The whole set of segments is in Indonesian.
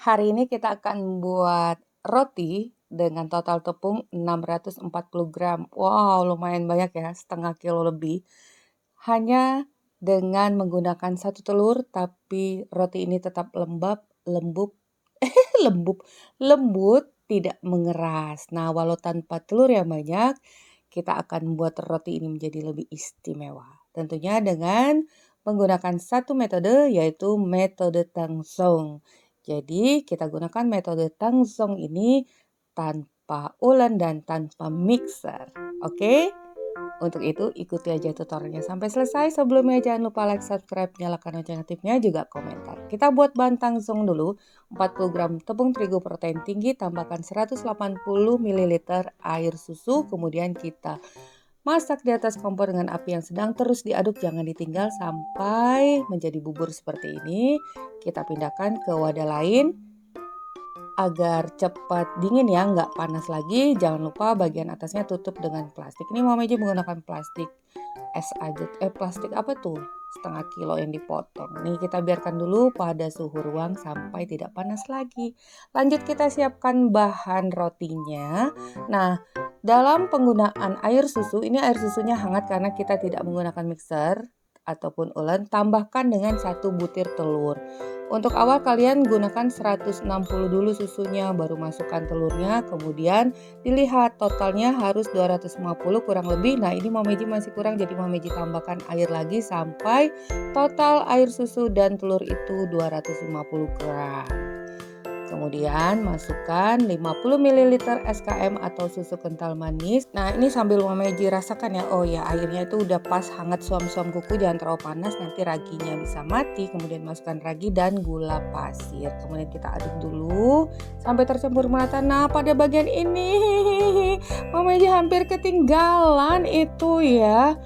Hari ini kita akan buat roti dengan total tepung 640 gram. Wow, lumayan banyak ya, setengah kilo lebih. Hanya dengan menggunakan satu telur, tapi roti ini tetap lembut, lembut, tidak mengeras. Nah, walau tanpa telur yang banyak, kita akan membuat roti ini menjadi lebih istimewa. Tentunya dengan menggunakan satu metode, yaitu metode Tangsong. Jadi, kita gunakan metode Tangsong ini tanpa ulen dan tanpa mixer. Oke? Untuk itu, ikuti aja tutorialnya sampai selesai. Sebelumnya jangan lupa like, subscribe, nyalakan lonceng aktifnya, juga komentar. Kita buat bahan tangsong dulu. 40 gram tepung terigu protein tinggi, tambahkan 180 ml air susu, kemudian kita masak di atas kompor dengan api yang sedang, terus diaduk, jangan ditinggal sampai menjadi bubur seperti ini. Kita pindahkan ke wadah lain agar cepat dingin ya, nggak panas lagi. Jangan lupa bagian atasnya tutup dengan plastik. Ini Mama Meji menggunakan plastik es aja, plastik apa tuh? Setengah kilo yang dipotong. Nih kita biarkan dulu pada suhu ruang sampai tidak panas lagi. Lanjut kita siapkan bahan rotinya. Nah, dalam penggunaan air susu, ini air susunya hangat karena kita tidak menggunakan mixer ataupun ulen. Tambahkan dengan 1 butir telur. Untuk awal kalian gunakan 160 dulu susunya, baru masukkan telurnya, kemudian dilihat totalnya harus 250 kurang lebih. Nah, ini Mama Meji masih kurang, jadi Mama Meji tambahkan air lagi sampai total air susu dan telur itu 250 gram. Kemudian masukkan 50 ml SKM atau susu kental manis. Nah, ini sambil Mama Meji rasakan ya. Oh ya, airnya itu udah pas hangat, suam-suam kuku, jangan terlalu panas, nanti raginya bisa mati. Kemudian masukkan ragi dan gula pasir. Kemudian kita aduk dulu sampai tercampur merata. Nah, pada bagian ini Mama Meji hampir ketinggalan itu ya.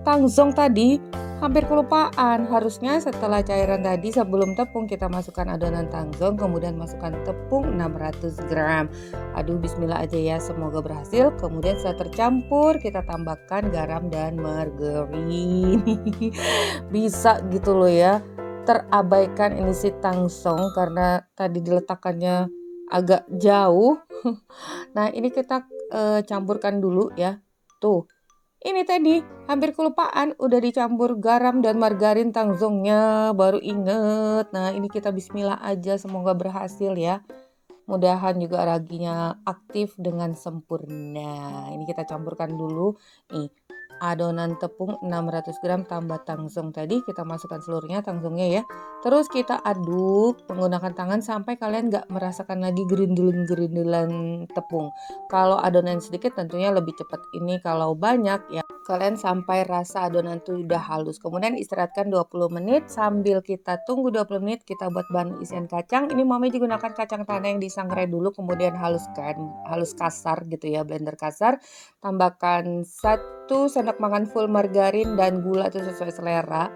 Tangsong tadi hampir kelupaan. Harusnya setelah cairan tadi sebelum tepung kita masukkan adonan tangsong, kemudian masukkan tepung 600 gram. Aduh, bismillah aja ya, semoga berhasil. Kemudian setelah tercampur kita tambahkan garam dan margarin. Bisa gitu loh ya, terabaikan ini si tangsong karena tadi diletakkannya agak jauh. Nah, ini kita campurkan dulu ya. Tuh, ini tadi hampir kelupaan udah dicampur garam dan margarin tangsongnya, baru inget. Nah, ini kita bismillah aja, semoga berhasil ya. Mudahan juga raginya aktif dengan sempurna. Ini kita campurkan dulu. Nih, adonan tepung 600 gram tambah tangsong tadi kita masukkan seluruhnya tangsongnya ya. Terus kita aduk menggunakan tangan sampai kalian nggak merasakan lagi gerindulan tepung. Kalau adonan sedikit tentunya lebih cepat. Ini kalau banyak ya kalian sampai rasa adonan itu udah halus. Kemudian istirahatkan 20 menit. Sambil kita tunggu 20 menit kita buat bahan isian kacang. Ini Mami gunakan kacang tanah yang disangrai dulu, kemudian halus kasar gitu ya, blender kasar. Tambahkan 1 sendok makan full margarin dan gula itu sesuai selera,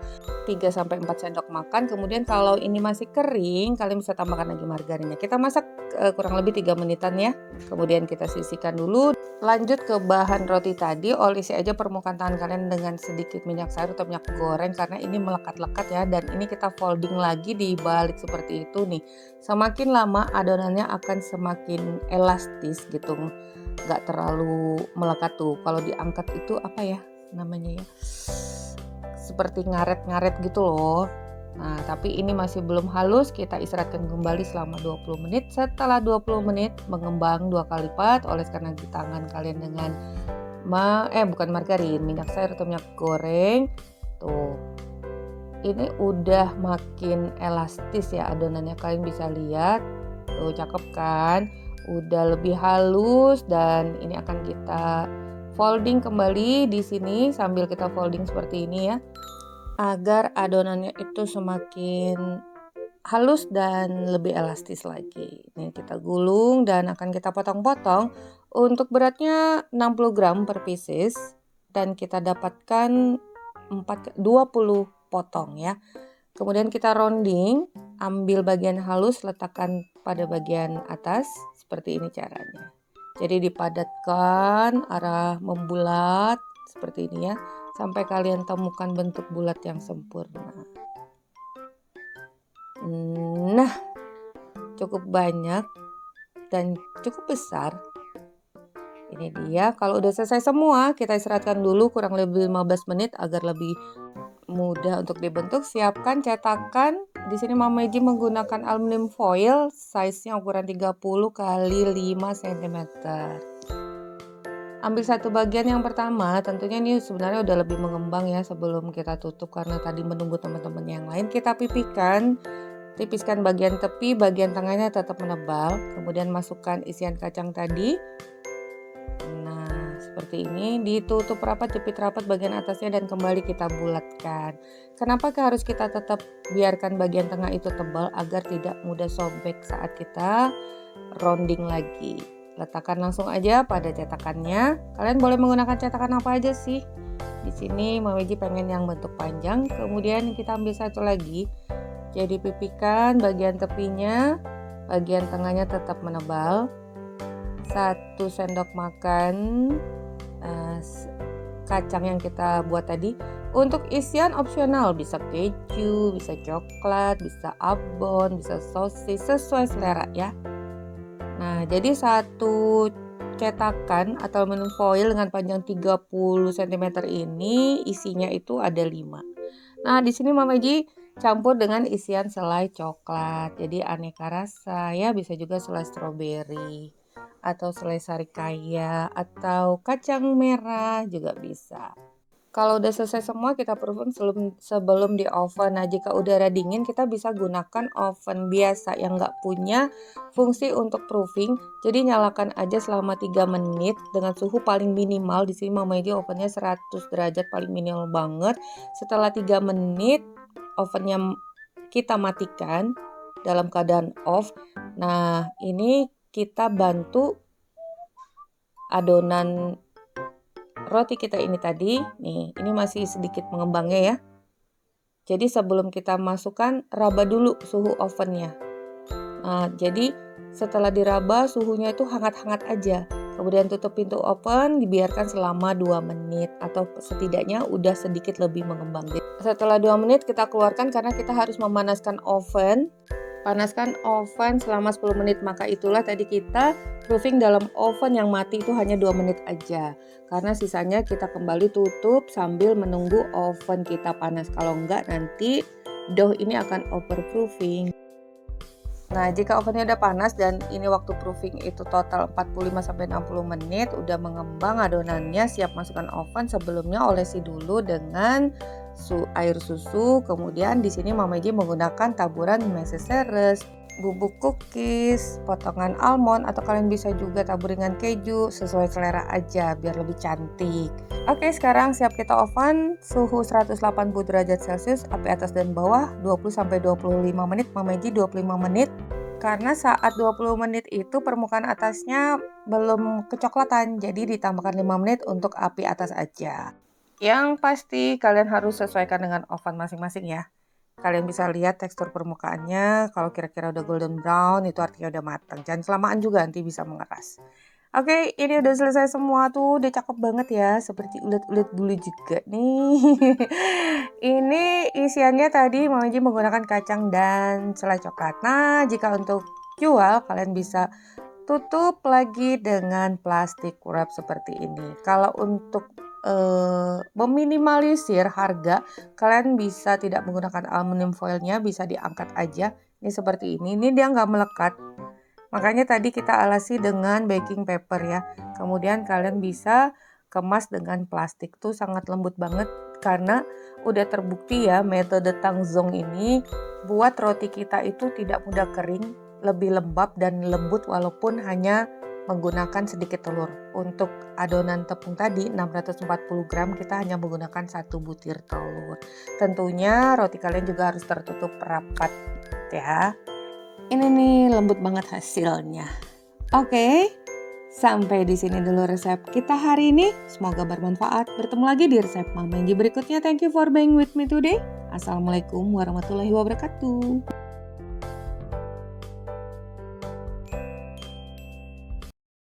3-4 sendok makan. Kemudian kalau ini masih kering, kalian bisa tambahkan lagi margarinnya. Kita masak kurang lebih 3 menitan ya. Kemudian kita sisihkan dulu. Lanjut ke bahan roti tadi, olesi aja permukaan tangan kalian dengan sedikit minyak sayur atau minyak goreng karena ini melekat-lekat ya. Dan ini kita folding lagi di balik seperti itu nih. Semakin lama adonannya akan semakin elastis gitu, nggak terlalu melekat tuh. Kalau diangkat itu apa ya namanya ya, seperti ngaret-ngaret gitu loh. Nah, tapi ini masih belum halus, kita istirahatkan kembali selama 20 menit. Setelah 20 menit mengembang 2 kali lipat, oleskan lagi tangan kalian dengan bukan margarin, minyak sayur atau minyak goreng. Tuh, ini udah makin elastis ya adonannya, kalian bisa lihat. Tuh, cakep kan? Udah lebih halus dan ini akan kita folding kembali di sini sambil kita folding seperti ini ya, agar adonannya itu semakin halus dan lebih elastis lagi. Ini kita gulung dan akan kita potong-potong. Untuk beratnya 60 gram per pieces dan kita dapatkan 20 potong ya. Kemudian kita rounding, ambil bagian halus, letakkan pada bagian atas. Seperti ini caranya. Jadi dipadatkan arah membulat seperti ini ya, sampai kalian temukan bentuk bulat yang sempurna. Nah, cukup banyak dan cukup besar. Ini dia, kalau udah selesai semua, kita istirahatkan dulu kurang lebih 15 menit agar lebih mudah untuk dibentuk. Siapkan cetakan. Di sini Mama Eji menggunakan aluminium foil, size-nya ukuran 30 kali 5 cm. Ambil satu bagian yang pertama, tentunya ini sebenarnya udah lebih mengembang ya sebelum kita tutup karena tadi menunggu teman-teman yang lain. Kita pipihkan, tipiskan bagian tepi, bagian tengahnya tetap menebal. Kemudian masukkan isian kacang tadi. Nah, seperti ini, ditutup rapat, jepit rapat bagian atasnya dan kembali kita bulatkan. Kenapa harus kita tetap biarkan bagian tengah itu tebal agar tidak mudah sobek saat kita rounding lagi. Letakkan langsung aja pada cetakannya. Kalian boleh menggunakan cetakan apa aja sih. Di sini Mama Eji pengen yang bentuk panjang. Kemudian kita ambil satu lagi. Jadi pipihkan bagian tepinya, bagian tengahnya tetap menebal. 1 sendok makan kacang yang kita buat tadi. Untuk isian opsional, bisa keju, bisa coklat, bisa abon, bisa sosis, sesuai selera ya. Nah, jadi satu cetakan atau aluminium foil dengan panjang 30 cm ini isinya itu ada 5. Nah, di sini Mama Eji campur dengan isian selai coklat. Jadi aneka rasa ya, bisa juga selai stroberi atau selai sarikaya atau kacang merah juga bisa. Kalau udah selesai semua kita proofing sebelum di oven. Nah, jika udara dingin kita bisa gunakan oven biasa yang nggak punya fungsi untuk proofing. Jadi nyalakan aja selama 3 menit dengan suhu paling minimal. Di sini Mama Eji ovennya 100 derajat paling minimal banget. Setelah 3 menit ovennya kita matikan dalam keadaan off. Nah, ini kita bantu adonan roti kita ini tadi, nih, ini masih sedikit mengembangnya ya. Jadi sebelum kita masukkan, raba dulu suhu ovennya. Nah, jadi setelah diraba suhunya itu hangat-hangat aja. Kemudian tutup pintu oven, dibiarkan selama 2 menit atau setidaknya udah sedikit lebih mengembang. Setelah 2 menit kita keluarkan karena kita harus memanaskan oven. Panaskan oven selama 10 menit, maka itulah tadi kita proofing dalam oven yang mati itu hanya 2 menit aja. Karena sisanya kita kembali tutup sambil menunggu oven kita panas. Kalau enggak nanti dough ini akan overproofing. Nah, jika ovennya udah panas dan ini waktu proofing itu total 45-60 menit, udah mengembang adonannya, siap masukkan oven. Sebelumnya olesi dulu dengan air susu. Kemudian di sini Mama Eji menggunakan taburan meses, bubuk cookies, potongan almond, atau kalian bisa juga tabur dengan keju, sesuai selera aja biar lebih cantik. Oke, sekarang siap kita oven, suhu 180 derajat Celcius, api atas dan bawah 20-25 menit, Mama Eji 25 menit. Karena saat 20 menit itu permukaan atasnya belum kecoklatan, jadi ditambahkan 5 menit untuk api atas aja. Yang pasti kalian harus sesuaikan dengan oven masing-masing ya. Kalian bisa lihat tekstur permukaannya, kalau kira-kira udah golden brown itu artinya udah matang. Jangan kelamaan juga nanti bisa mengeras. Oke, ini udah selesai semua tuh, udah cakep banget ya, seperti ulet-ulet bulu juga nih. Ini isiannya tadi Mama Eji menggunakan kacang dan selai coklat. Nah, jika untuk jual kalian bisa tutup lagi dengan plastik wrap seperti ini. Kalau untuk meminimalisir harga, kalian bisa tidak menggunakan aluminium foilnya, bisa diangkat aja. Ini seperti ini dia nggak melekat. Makanya tadi kita alasi dengan baking paper ya. Kemudian kalian bisa kemas dengan plastik, tuh sangat lembut banget karena udah terbukti ya metode Tangzong ini buat roti kita itu tidak mudah kering, lebih lembab dan lembut walaupun hanya menggunakan sedikit telur. Untuk adonan tepung tadi 640 gram kita hanya menggunakan 1 butir telur. Tentunya roti kalian juga harus tertutup rapat ya. Ini nih lembut banget hasilnya. Oke, sampai di sini dulu resep kita hari ini. Semoga bermanfaat. Bertemu lagi di resep Mama Eji berikutnya. Thank you for being with me today. Assalamualaikum warahmatullahi wabarakatuh.